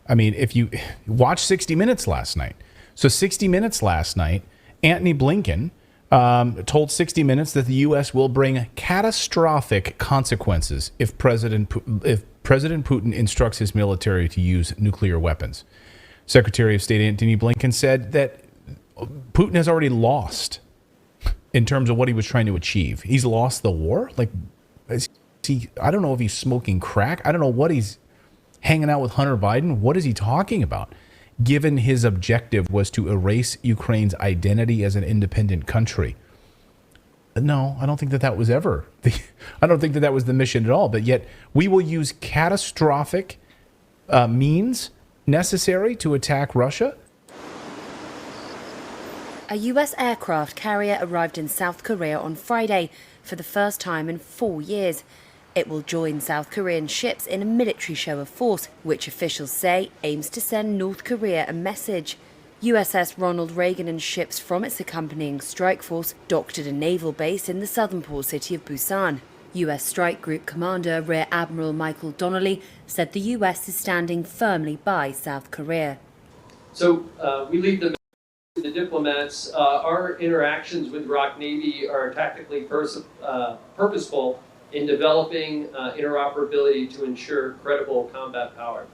I mean, if you watch 60 Minutes last night. So 60 Minutes last night, Antony Blinken told 60 Minutes that the U.S. will bring catastrophic consequences if President Putin instructs his military to use nuclear weapons. Secretary of State Antony Blinken said that Putin has already lost in terms of what he was trying to achieve. He's lost the war. Like, I don't know if he's smoking crack. I don't know what he's hanging out with Hunter Biden. What is he talking about? Given his objective was to erase Ukraine's identity as an independent country. No, I don't think that was ever. I don't think that was the mission at all. But yet we will use catastrophic means necessary to attack Russia. A U.S. aircraft carrier arrived in South Korea on Friday for the first time in 4 years. It will join South Korean ships in a military show of force, which officials say aims to send North Korea a message. USS Ronald Reagan and ships from its accompanying strike force docked at a naval base in the southern port city of Busan. U.S. Strike Group Commander Rear Admiral Michael Donnelly said the U.S. is standing firmly by South Korea. So we leave the diplomats. Our interactions with ROK Navy are tactically purposeful in developing interoperability to ensure credible combat power.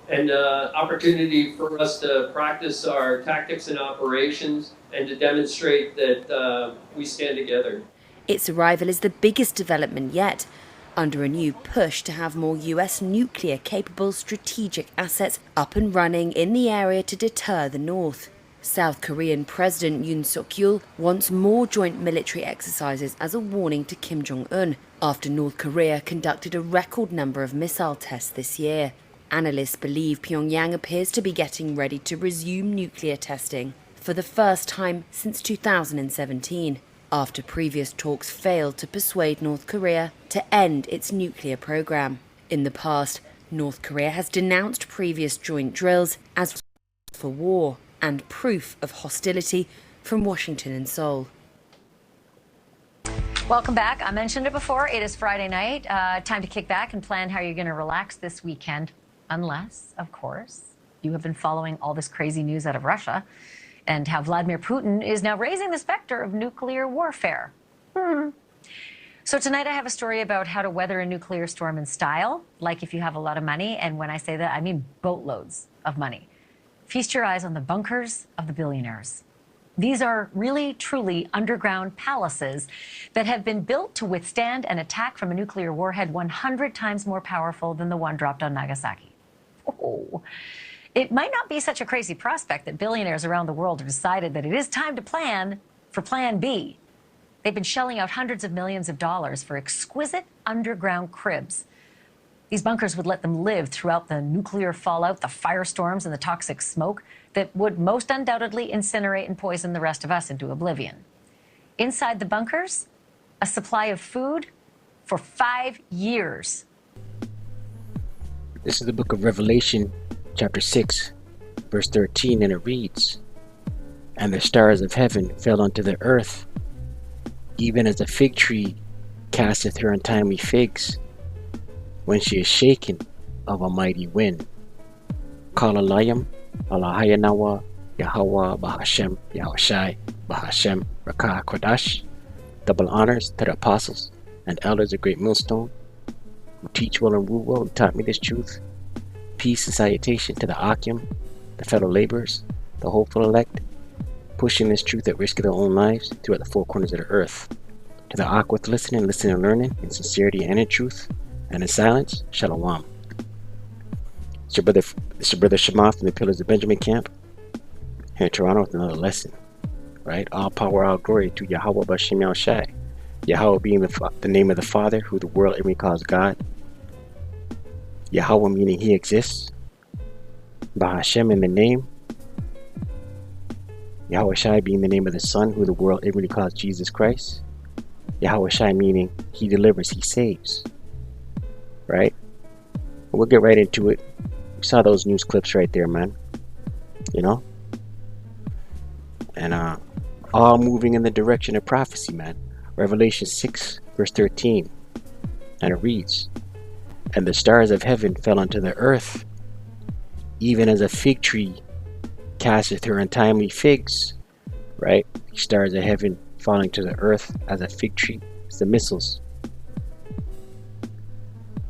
And opportunity for us to practice our tactics and operations and to demonstrate that we stand together. Its arrival is the biggest development yet, under a new push to have more US nuclear-capable strategic assets up and running in the area to deter the North. South Korean President Yoon Suk-yeol wants more joint military exercises as a warning to Kim Jong-un after North Korea conducted a record number of missile tests this year. Analysts believe Pyongyang appears to be getting ready to resume nuclear testing for the first time since 2017, after previous talks failed to persuade North Korea to end its nuclear program. In the past, North Korea has denounced previous joint drills as for war and proof of hostility from Washington and Seoul. Welcome back. I mentioned it before. It is Friday night. Time to kick back and plan how you're going to relax this weekend. Unless, of course, you have been following all this crazy news out of Russia and how Vladimir Putin is now raising the specter of nuclear warfare. So tonight I have a story about how to weather a nuclear storm in style, like if you have a lot of money. And when I say that, I mean boatloads of money. Feast your eyes on the bunkers of the billionaires. These are really, truly underground palaces that have been built to withstand an attack from a nuclear warhead 100 times more powerful than the one dropped on Nagasaki. Oh. It might not be such a crazy prospect that billionaires around the world have decided that it is time to plan for Plan B. They've been shelling out hundreds of millions of dollars for exquisite underground cribs. These bunkers would let them live throughout the nuclear fallout, the firestorms, and the toxic smoke that would most undoubtedly incinerate and poison the rest of us into oblivion. Inside the bunkers, a supply of food for 5 years. This is the book of Revelation, chapter 6, verse 13, and it reads, "And the stars of heaven fell unto the earth, even as a fig tree casteth her untimely figs, when she is shaken of a mighty wind. Kalalayam, Alahayanawa, Yahweh, Bahashem, Yahushai, Bahashem, Rakah, Kodash." Double honors to the apostles and elders of Great Millstone, who teach well and rule well, who taught me this truth. Peace and salutation to the Akim, the fellow laborers, the hopeful elect, pushing this truth at risk of their own lives throughout the four corners of the earth. To the Ak with listening and learning in sincerity and in truth, and in silence, Shalom. It's your brother Shema from the Pillars of Benjamin Camp, here in Toronto with another lesson. Right? All power, all glory to Yahweh Bashem Yahushai. Yahweh being the name of the Father, who the world every calls God. Yahweh meaning He exists. Bahashem in the name. Yahushai being the name of the Son, who the world everybody calls Jesus Christ. Yahushai meaning He delivers, He saves. Right? We'll get right into it. We saw those news clips right there, man. You know? And all moving in the direction of prophecy, man. Revelation 6, verse 13. And it reads, "And the stars of heaven fell unto the earth, even as a fig tree casteth her untimely figs, right? Stars of heaven falling to the earth as a fig tree. It's the missiles,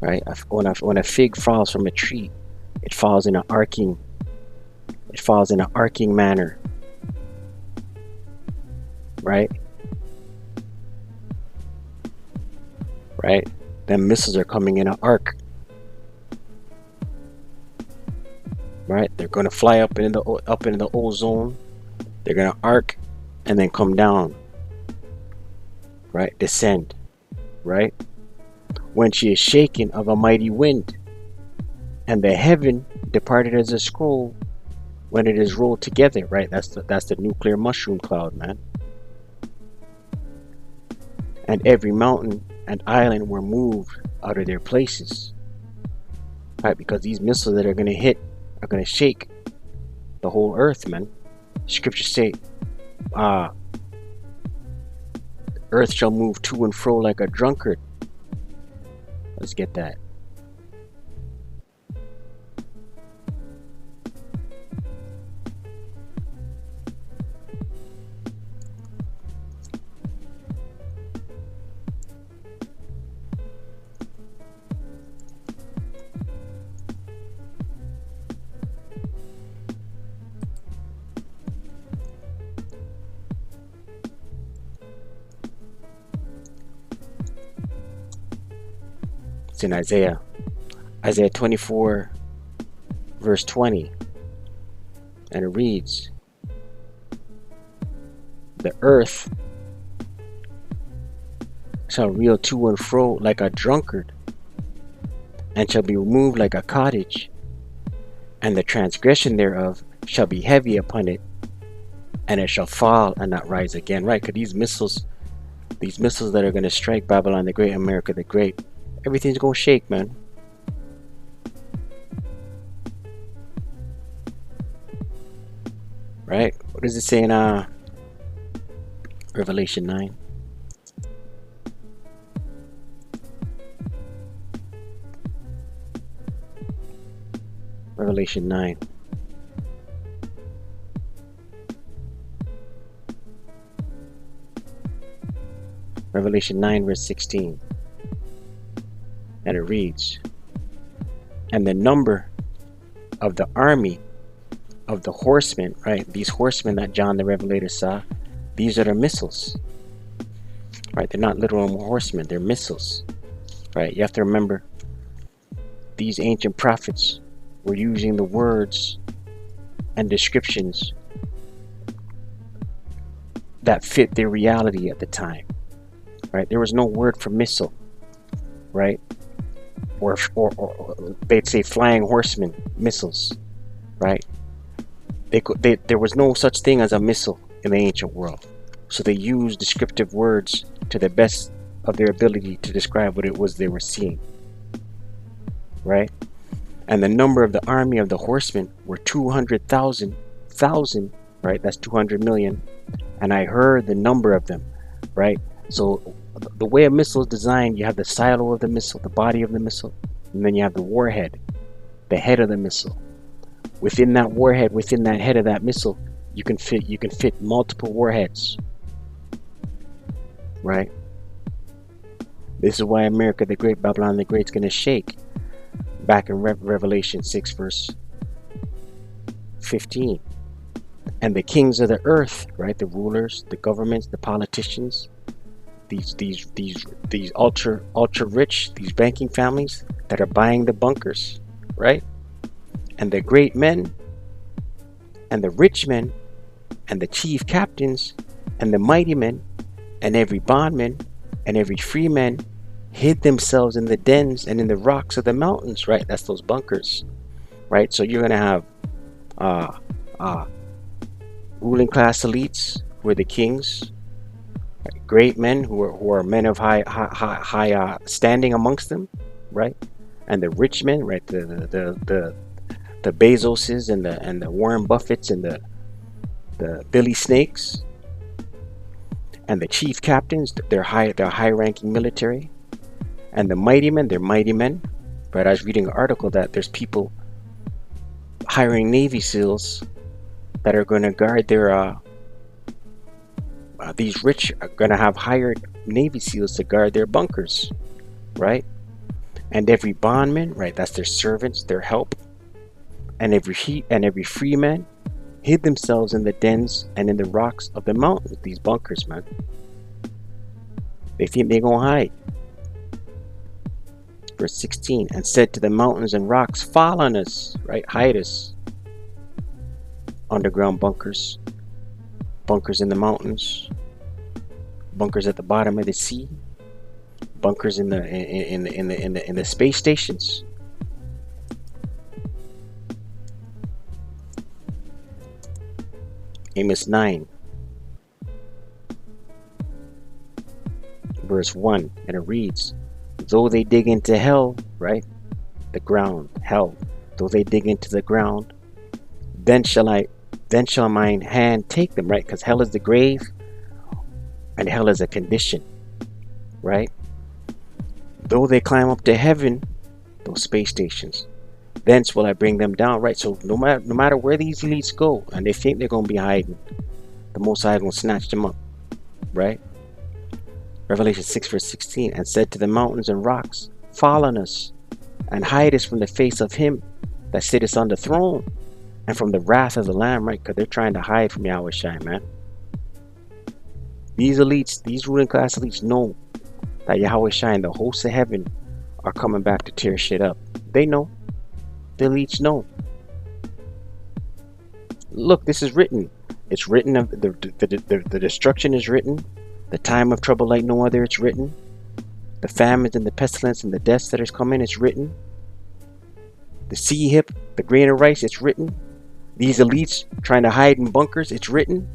right? When a fig falls from a tree, it falls in an arcing manner, right? Right? Then missiles are coming in an arc, right? They're going to fly up into the ozone. They're going to arc and then come down, right? Descend, right? When she is shaken of a mighty wind, and the heaven departed as a scroll when it is rolled together, right? That's the nuclear mushroom cloud, man. And every mountain and island were moved out of their places, right? Because these missiles that are going to hit are going to shake the whole earth, man. Scriptures say, earth shall move to and fro like a drunkard. Let's get that. It's in Isaiah 24 verse 20, and it reads, the earth shall reel to and fro like a drunkard, and shall be removed like a cottage, and the transgression thereof shall be heavy upon it, and it shall fall and not rise again. Right? Because these missiles that are going to strike Babylon the Great, America the Great, everything's going to shake, man. Right? What does it say in Revelation 9? Revelation 9. Revelation 9 verse 16. And it reads, and the number of the army of the horsemen, right? These horsemen that John the Revelator saw, these are the missiles, right? They're not literal horsemen, they're missiles, right? You have to remember, these ancient prophets were using the words and descriptions that fit their reality at the time, right? There was no word for missile, right? Or they'd say flying horsemen, missiles, right? There was no such thing as a missile in the ancient world. So they used descriptive words to the best of their ability to describe what it was they were seeing, right? And the number of the army of the horsemen were 200,000, right? That's 200 million. And I heard the number of them, right? So the way a missile is designed, you have the silo of the missile, the body of the missile, and then you have the warhead, the head of the missile. Within that warhead, within that head of that missile, you can fit multiple warheads, right? This is why America the Great, Babylon the Great is going to shake. Back in Revelation 6 verse 15. And the kings of the earth, right? The rulers, the governments, the politicians, these ultra rich, these banking families that are buying the bunkers, right? And the great men and the rich men and the chief captains and the mighty men and every bondman and every free man hid themselves in the dens and in the rocks of the mountains, right? That's those bunkers, right? So you're gonna have ruling class elites who are the kings, right? Great men who are men of high standing amongst them, right? And the rich men, right? The Bezoses and the Warren Buffetts and the Billy Snakes and the chief captains, they're high-ranking military, and the mighty men, they're mighty men. But I was reading an article that there's people hiring Navy SEALs that are going to guard their these rich are going to have hired Navy SEALs to guard their bunkers, right? And every bondman, right, that's their servants, their help, and every free man hid themselves in the dens and in the rocks of the mountains, these bunkers, man. They think they're going to hide. Verse 16, and said to the mountains and rocks, fall on us, right, hide us. Underground bunkers, bunkers in the mountains, bunkers at the bottom of the sea, bunkers in the space stations. Amos 9, verse 1, and it reads, though they dig into hell, right, the ground, hell, though they dig into the ground, then shall mine hand take them, right, because hell is the grave, and hell is a condition, right? Though they climb up to heaven, those space stations, thence will I bring them down, right? So no matter where these elites go, and they think they're going to be hiding, the Most High is going to snatch them up, right? Revelation 6 verse 16, and said to the mountains and rocks, fall on us, and hide us from the face of him that sitteth on the throne, and from the wrath of the Lamb, right? Because they're trying to hide from Yahweh Shai, man. These elites, these ruling class elites know that Yahweh Shai and the hosts of heaven are coming back to tear shit up. They know. The elites know. Look, this is written. It's written. The destruction is written. The time of trouble like no other, it's written. The famines and the pestilence and the deaths that is coming, it's written. The sea hip, the grain of rice, it's written. These elites trying to hide in bunkers, it's written.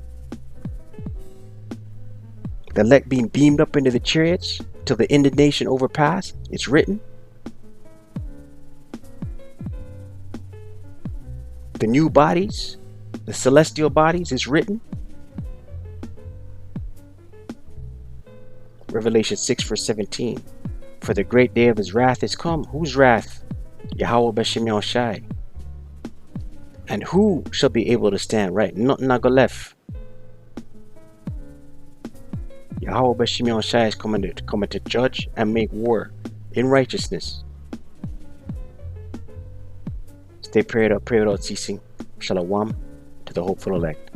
The elect being beamed up into the chariots till the indignation overpass, it's written. The new bodies, the celestial bodies, is written. Revelation 6 verse 17. For the great day of his wrath is come. Whose wrath? Yahweh B'Shem Yahushai. And who shall be able to stand? Right, nothing not go left. Yahweh B'Shem Yahushai is coming to judge and make war in righteousness. Stay prayed up, pray without ceasing. Shalom to the hopeful elect.